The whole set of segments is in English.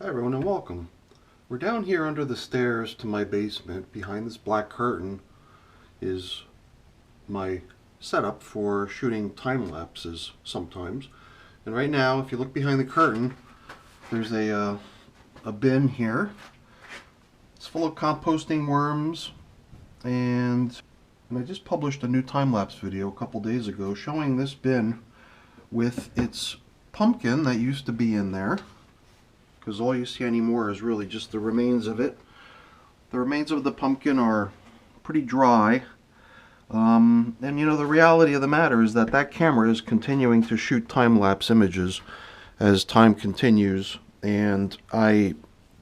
Hi everyone and welcome. We're down here under the stairs to my basement. Behind this black curtain is my setup for shooting time lapses sometimes. And right now, if you look behind the curtain, there's a bin here. It's full of composting worms, and I just published a new time-lapse video a couple days ago showing this bin with its pumpkin that used to be in there, because all you see anymore is really just the remains of it. The remains of the pumpkin are pretty dry. And you know, the reality of the matter is that that camera is continuing to shoot time-lapse images as time continues, and I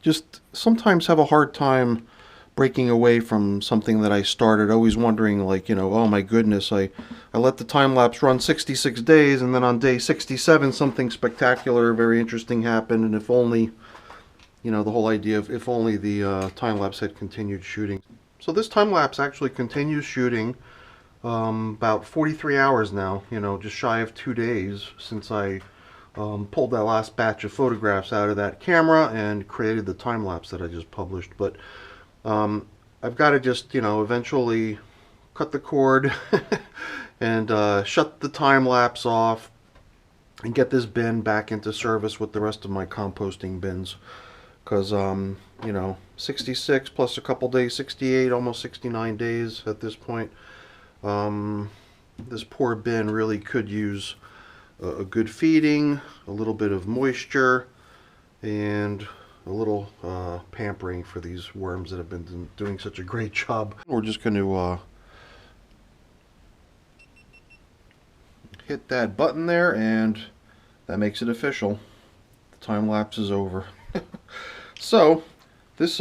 just sometimes have a hard time breaking away from something that I started, always wondering, like, you know, oh my goodness, I let the time-lapse run 66 days, and then on day 67 something spectacular, very interesting happened, and if only, you know, the whole idea of if only the time-lapse had continued shooting. So this time-lapse actually continues shooting about 43 hours now, you know, just shy of 2 days since I pulled that last batch of photographs out of that camera and created the time-lapse that I just published. But I've got to just, you know, eventually cut the cord and shut the time-lapse off and get this bin back into service with the rest of my composting bins. Because, you know, 66 plus a couple days, 68, almost 69 days at this point. This poor bin really could use a good feeding, a little bit of moisture, and a little pampering for these worms that have been doing such a great job. We're just going to hit that button there, and that makes it official. The time lapse is over. So this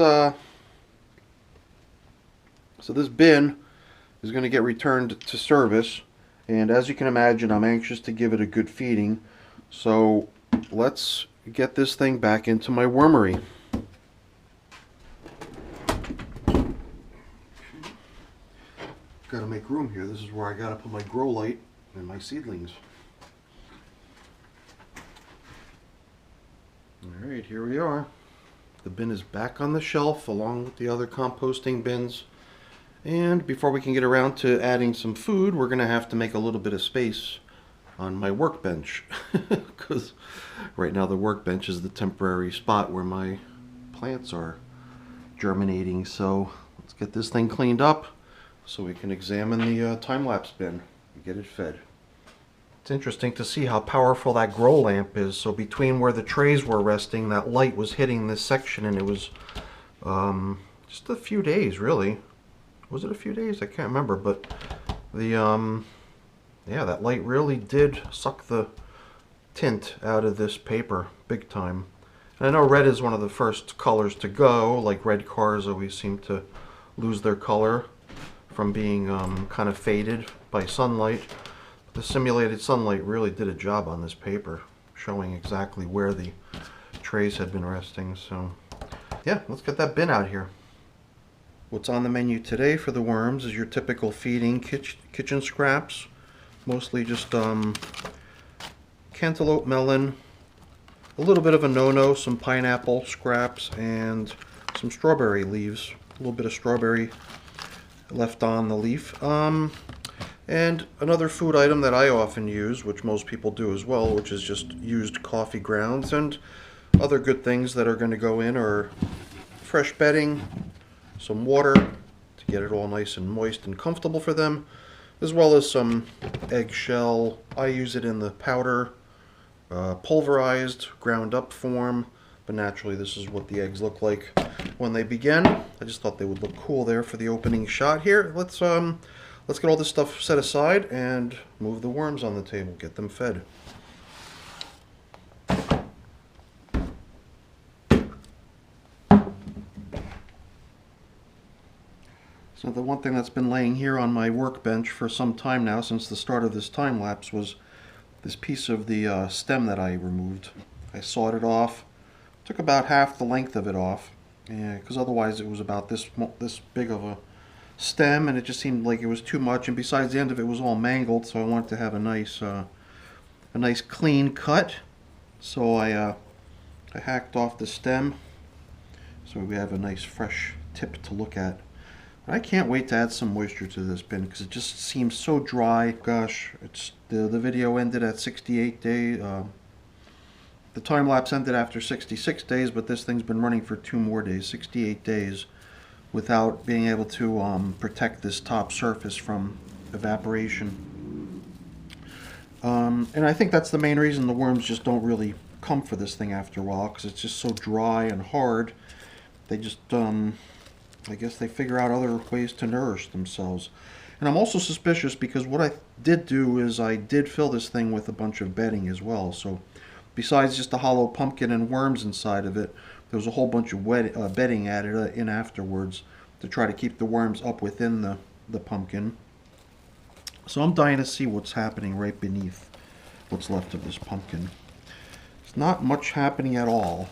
bin is going to get returned to service, and as you can imagine, I'm anxious to give it a good feeding. So let's get this thing back into my wormery. Got to make room here. This is where I got to put my grow light and my seedlings. Alright, here we are. The bin is back on the shelf along with the other composting bins. And before we can get around to adding some food, we're going to have to make a little bit of space on my workbench. Because right now the workbench is the temporary spot where my plants are germinating. So let's get this thing cleaned up so we can examine the time-lapse bin and get it fed. It's interesting to see how powerful that grow lamp is. So between where the trays were resting, that light was hitting this section, and it was just a few days, really. Was it a few days? I can't remember, but the yeah, that light really did suck the tint out of this paper big time. And I know red is one of the first colors to go, like red cars always seem to lose their color from being kind of faded by sunlight. The simulated sunlight really did a job on this paper, showing exactly where the trays had been resting. So yeah, let's get that bin out here. What's on the menu today for the worms is your typical feeding kitchen scraps. Mostly just cantaloupe melon, a little bit of a no-no, some pineapple scraps, and some strawberry leaves. A little bit of strawberry left on the leaf. And another food item that I often use, which most people do as well, which is just used coffee grounds, and other good things that are going to go in are fresh bedding, some water to get it all nice and moist and comfortable for them, as well as some eggshell. I use it in the powder, pulverized, ground up form, but naturally this is what the eggs look like when they begin. I just thought they would look cool there for the opening shot here. Let's get all this stuff set aside and move the worms on the table, get them fed. So the one thing that's been laying here on my workbench for some time now, since the start of this time lapse, was this piece of the stem that I removed. I sawed it off, took about half the length of it off, because otherwise it was about this big of a stem, and it just seemed like it was too much. And besides, the end of it was all mangled, so I wanted to have a nice clean cut. So I I hacked off the stem so we have a nice fresh tip to look at. I can't wait to add some moisture to this bin because it just seems so dry. Gosh, it's the video ended at 68 days. The time lapse ended after 66 days, but this thing's been running for 2 more days, 68 days, without being able to protect this top surface from evaporation. And I think that's the main reason the worms just don't really come for this thing after a while, because it's just so dry and hard. They just, I guess they figure out other ways to nourish themselves. And I'm also suspicious because what I did do is I did fill this thing with a bunch of bedding as well. So besides just a hollow pumpkin and worms inside of it, there was a whole bunch of bedding added in afterwards to try to keep the worms up within the pumpkin. So I'm dying to see what's happening right beneath what's left of this pumpkin. It's not much happening at all.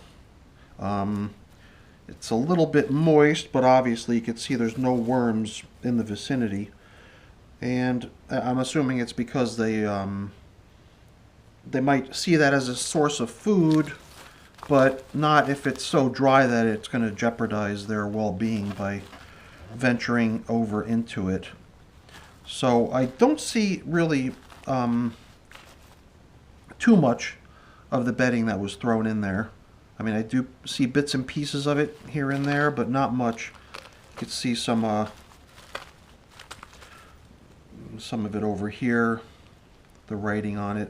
It's a little bit moist, but obviously you can see there's no worms in the vicinity. And I'm assuming it's because they might see that as a source of food, but not if it's so dry that it's going to jeopardize their well-being by venturing over into it. So I don't see really too much of the bedding that was thrown in there. I mean, I do see bits and pieces of it here and there, but not much. You can see some of it over here, the writing on it,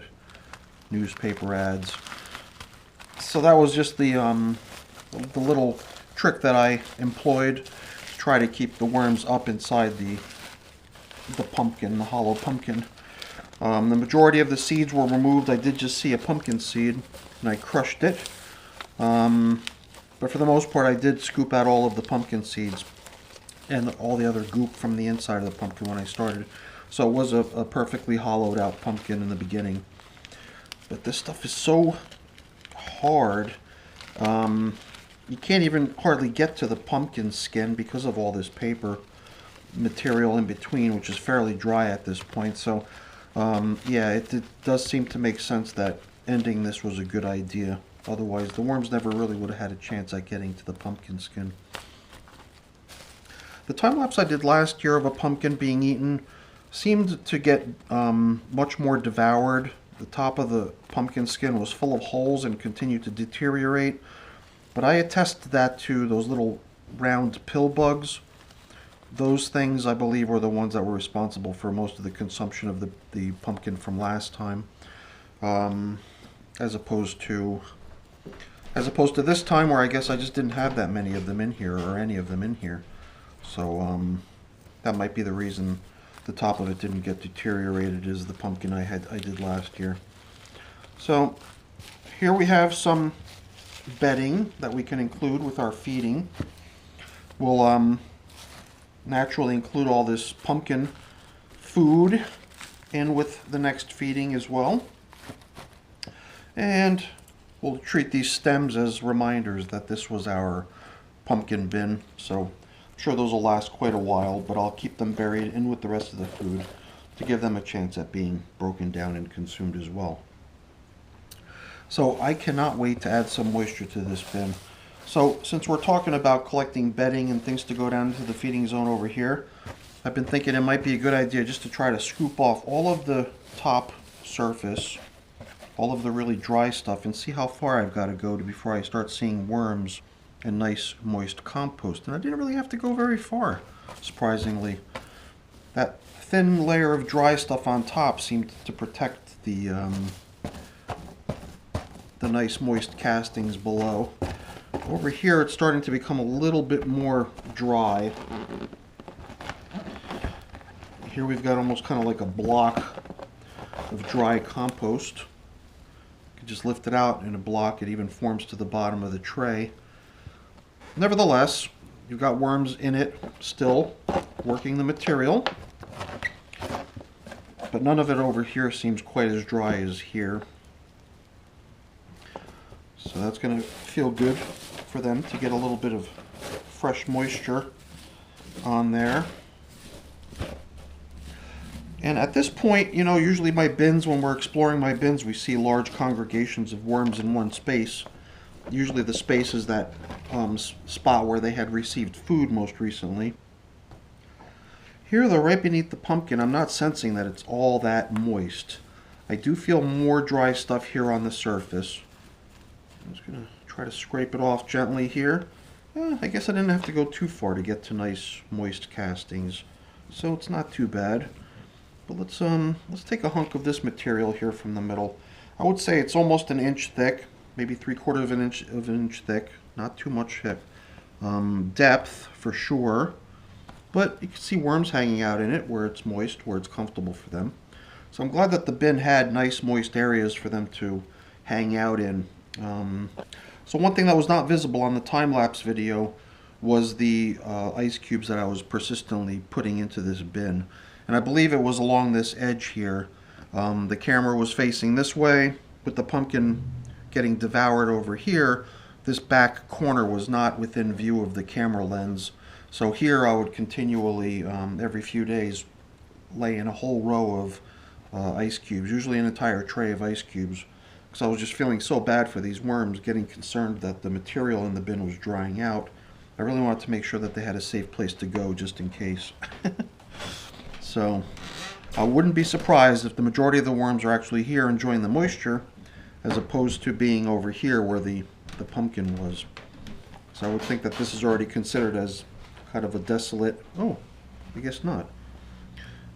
newspaper ads. So that was just the little trick that I employed to try to keep the worms up inside the pumpkin, the hollow pumpkin. The majority of the seeds were removed. I did just see a pumpkin seed, and I crushed it. But for the most part, I did scoop out all of the pumpkin seeds and all the other goop from the inside of the pumpkin when I started. So it was a perfectly hollowed out pumpkin in the beginning. But this stuff is so hard. You can't even hardly get to the pumpkin skin because of all this paper material in between, which is fairly dry at this point. So yeah, it does seem to make sense that ending this was a good idea. Otherwise, the worms never really would have had a chance at getting to the pumpkin skin. The time-lapse I did last year of a pumpkin being eaten seemed to get much more devoured. The top of the pumpkin skin was full of holes and continued to deteriorate. But I attested that to those little round pill bugs. Those things, I believe, were the ones that were responsible for most of the consumption of the pumpkin from last time. As opposed to this time, where I guess I just didn't have that many of them in here, or any of them in here. So that might be the reason the top of it didn't get deteriorated as the pumpkin I did last year. So here we have some bedding that we can include with our feeding. We'll naturally include all this pumpkin food in with the next feeding as well. And we'll treat these stems as reminders that this was our pumpkin bin. So I'm sure those will last quite a while, but I'll keep them buried in with the rest of the food to give them a chance at being broken down and consumed as well. So I cannot wait to add some moisture to this bin. So since we're talking about collecting bedding and things to go down into the feeding zone over here, I've been thinking it might be a good idea just to try to scoop off all of the top surface, all of the really dry stuff, and see how far I've got to go before I start seeing worms and nice moist compost. And I didn't really have to go very far, surprisingly. That thin layer of dry stuff on top seemed to protect the nice moist castings below. Over here it's starting to become a little bit more dry. Here we've got almost kind of like a block of dry compost. You can just lift it out in a block. It even forms to the bottom of the tray. Nevertheless, you've got worms in it still working the material. But none of it over here seems quite as dry as here. So that's going to feel good for them to get a little bit of fresh moisture on there. And at this point, you know, usually my bins, when we're exploring my bins, we see large congregations of worms in one space. Usually the space is that spot where they had received food most recently. Here, though, right beneath the pumpkin, I'm not sensing that it's all that moist. I do feel more dry stuff here on the surface. I'm just going to try to scrape it off gently here. I guess I didn't have to go too far to get to nice moist castings, so it's not too bad. But let's take a hunk of this material here from the middle. I would say it's almost an inch thick, maybe 3/4 of an inch thick. Not too much thick. Depth for sure. But you can see worms hanging out in it where it's moist, where it's comfortable for them. So I'm glad that the bin had nice moist areas for them to hang out in. So one thing that was not visible on the time-lapse video was the ice cubes that I was persistently putting into this bin. And I believe it was along this edge here. The camera was facing this way, with the pumpkin getting devoured over here. This back corner was not within view of the camera lens. So here I would continually, every few days, lay in a whole row of ice cubes, usually an entire tray of ice cubes, because I was just feeling so bad for these worms, getting concerned that the material in the bin was drying out. I really wanted to make sure that they had a safe place to go just in case. So I wouldn't be surprised if the majority of the worms are actually here enjoying the moisture, as opposed to being over here where the pumpkin was. So I would think that this is already considered as kind of a desolate, oh, I guess not.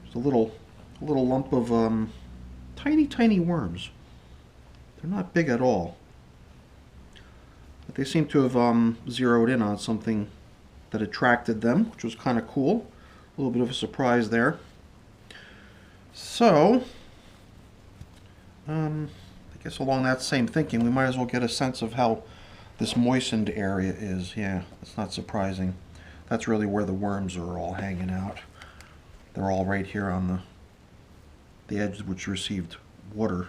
There's a little lump of tiny worms. They're not big at all. But they seem to have zeroed in on something that attracted them, which was kind of cool. A little bit of a surprise there. So, I guess along that same thinking, we might as well get a sense of how this moistened area is. Yeah, that's not surprising. That's really where the worms are all hanging out. They're all right here on the edge which received water.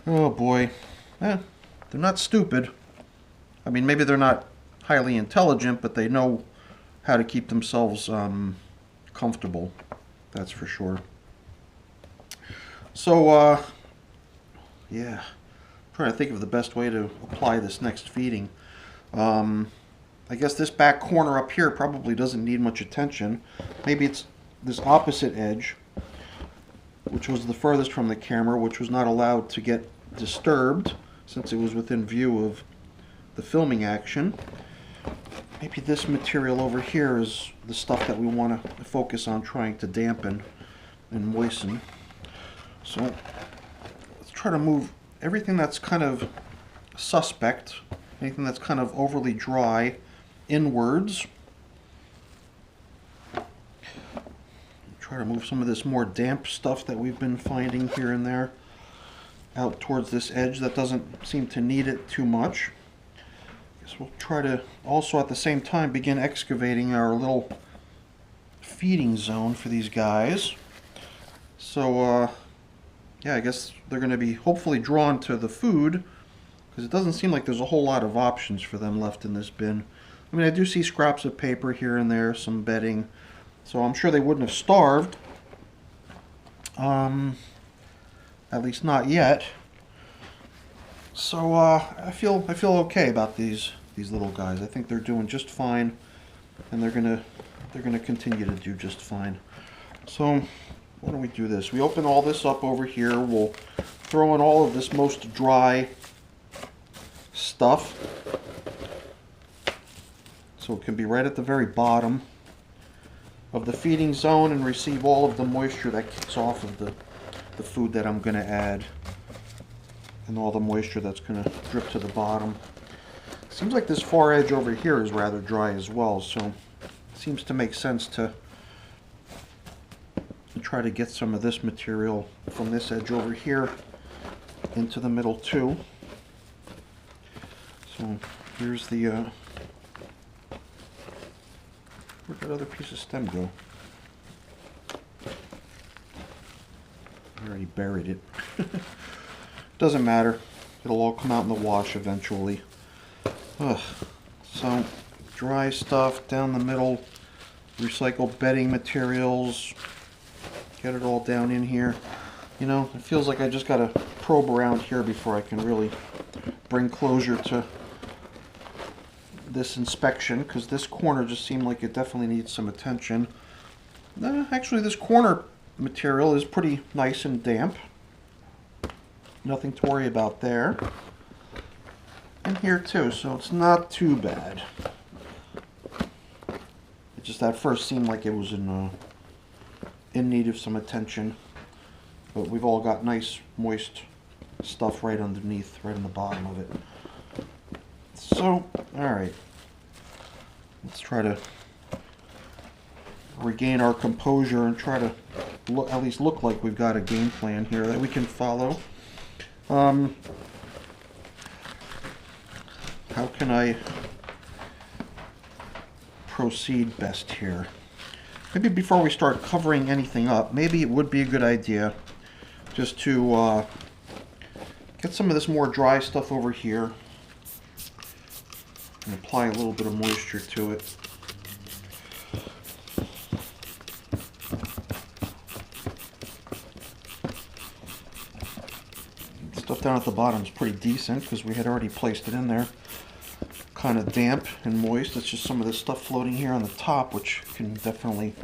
Oh boy. They're not stupid. I mean, maybe they're not highly intelligent, but they know how to keep themselves comfortable. That's for sure. So, yeah. I'm trying to think of the best way to apply this next feeding. I guess this back corner up here probably doesn't need much attention. Maybe it's this opposite edge, which was the furthest from the camera, which was not allowed to get disturbed since it was within view of the filming action. Maybe this material over here is the stuff that we want to focus on trying to dampen and moisten. So let's try to move everything that's kind of suspect, anything that's kind of overly dry, inwards. Try to move some of this more damp stuff that we've been finding here and there out towards this edge that doesn't seem to need it too much. Guess we'll try to also at the same time begin excavating our little feeding zone for these guys. So yeah, I guess they're going to be hopefully drawn to the food, because it doesn't seem like there's a whole lot of options for them left in this bin. I mean, I do see scraps of paper here and there, some bedding, so I'm sure they wouldn't have starved. At least not yet. So I feel okay about these little guys. I think they're doing just fine, and they're gonna continue to do just fine. So why don't we do this? We open all this up over here. We'll throw in all of this most dry stuff, so it can be right at the very bottom of the feeding zone and receive all of the moisture that kicks off of the food that I'm going to add, and all the moisture that's going to drip to the bottom. Seems like this far edge over here is rather dry as well, so it seems to make sense to try to get some of this material from this edge over here into the middle too. So here's the where'd that other piece of stem go? I already buried it. Doesn't matter. It'll all come out in the wash eventually. Ugh. So dry stuff down the middle, recycled bedding materials. Get it all down in here. You know, it feels like I just gotta probe around here before I can really bring closure to this inspection, because this corner just seemed like it definitely needs some attention. Actually, this corner material is pretty nice and damp. Nothing to worry about there. And here too, so it's not too bad. It just at first seemed like it was in need of some attention. But we've all got nice moist stuff right underneath, right on the bottom of it. So, alright. Let's try to regain our composure and try to at least look like we've got a game plan here that we can follow. How can I proceed best here? Maybe before we start covering anything up, maybe it would be a good idea just to get some of this more dry stuff over here and apply a little bit of moisture to it. Stuff down at the bottom is pretty decent because we had already placed it in there. Kind of damp and moist. It's just some of this stuff floating here on the top, which can definitely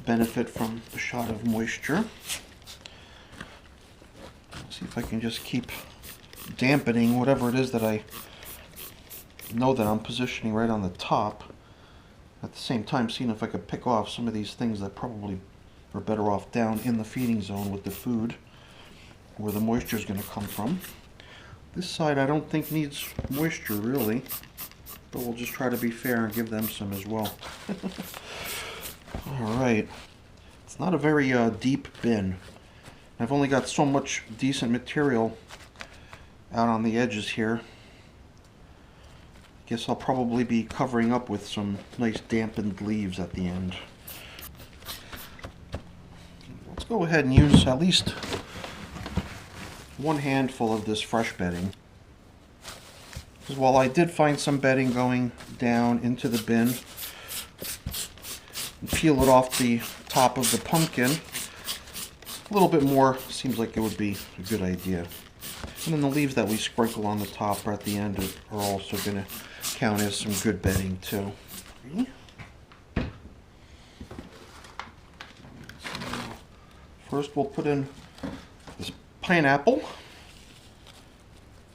benefit from a shot of moisture. Let's see if I can just keep dampening whatever it is that I know that I'm positioning right on the top. At the same time, seeing if I could pick off some of these things that probably are better off down in the feeding zone with the food, where the moisture is going to come from. This side I don't think needs moisture really, but we'll just try to be fair and give them some as well. Alright, it's not a very deep bin. I've only got so much decent material out on the edges here. Guess I'll probably be covering up with some nice dampened leaves at the end. Let's go ahead and use at least one handful of this fresh bedding. Because while I did find some bedding going down into the bin, and peel it off the top of the pumpkin, a little bit more seems like it would be a good idea. And then the leaves that we sprinkle on the top or at the end are also going to count as some good bedding too. First we'll put in this pineapple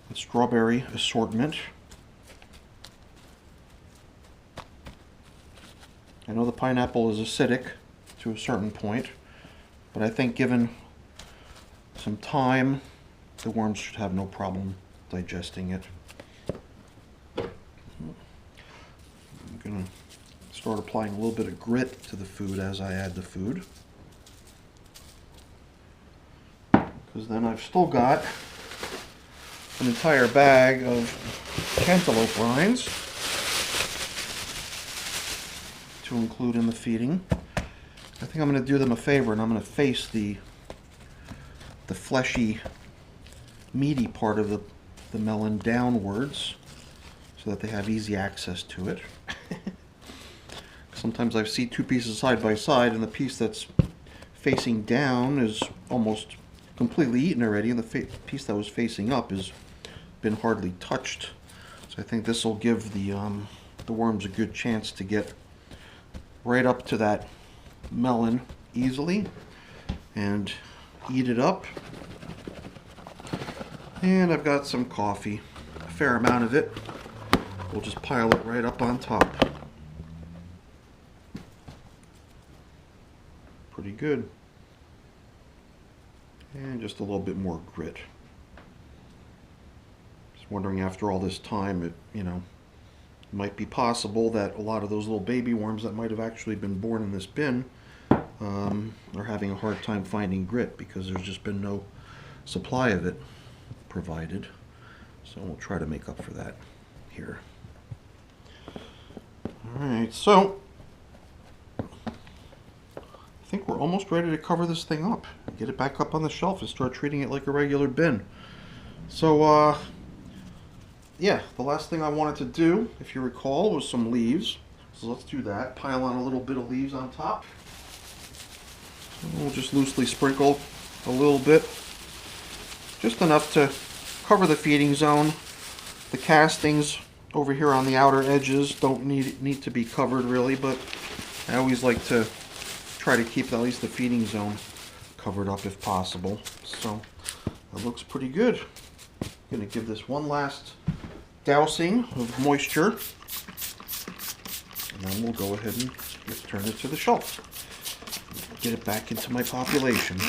and strawberry assortment. I know the pineapple is acidic to a certain point, but I think given some time, the worms should have no problem digesting it. I'm going to start applying a little bit of grit to the food as I add the food, because then I've still got an entire bag of cantaloupe rinds to include in the feeding. I think I'm going to do them a favor and I'm going to face the fleshy, meaty part of the melon downwards so that they have easy access to it. Sometimes I see two pieces side by side and the piece that's facing down is almost completely eaten already and the piece that was facing up has been hardly touched. So I think this will give the worms a good chance to get right up to that melon easily and eat it up. And I've got some coffee, a fair amount of it. We'll just pile it right up on top. Pretty good. And just a little bit more grit. Just wondering, after all this time, it might be possible that a lot of those little baby worms that might have actually been born in this bin are having a hard time finding grit because there's just been no supply of it provided. So we'll try to make up for that here. Alright, so I think we're almost ready to cover this thing up, get it back up on the shelf and start treating it like a regular bin. So yeah, the last thing I wanted to do, if you recall, was some leaves. So let's do that. Pile on a little bit of leaves on top. And we'll just loosely sprinkle a little bit, just enough to cover the feeding zone The castings over here on the outer edges don't need to be covered really, but I always like to try to keep at least the feeding zone covered up if possible. So it looks pretty good. I'm going to give this one last dousing of moisture, and then we'll go ahead and return it to the shelf. Get it back into my population.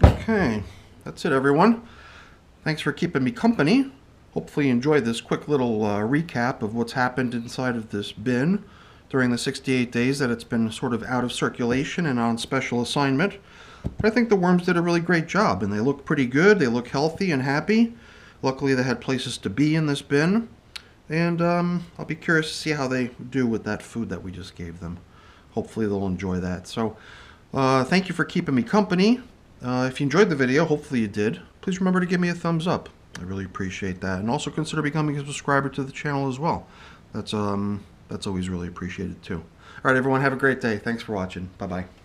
Okay, that's it everyone. Thanks for keeping me company. Hopefully you enjoyed this quick little recap of what's happened inside of this bin during the 68 days that it's been sort of out of circulation and on special assignment. But I think the worms did a really great job, and they look pretty good. They look healthy and happy. Luckily they had places to be in this bin, and I'll be curious to see how they do with that food that we just gave them. Hopefully they'll enjoy that. So thank you for keeping me company. If you enjoyed the video, hopefully you did, please remember to give me a thumbs up. I really appreciate that. And also consider becoming a subscriber to the channel as well. That's always really appreciated too. Alright everyone, have a great day. Thanks for watching. Bye-bye.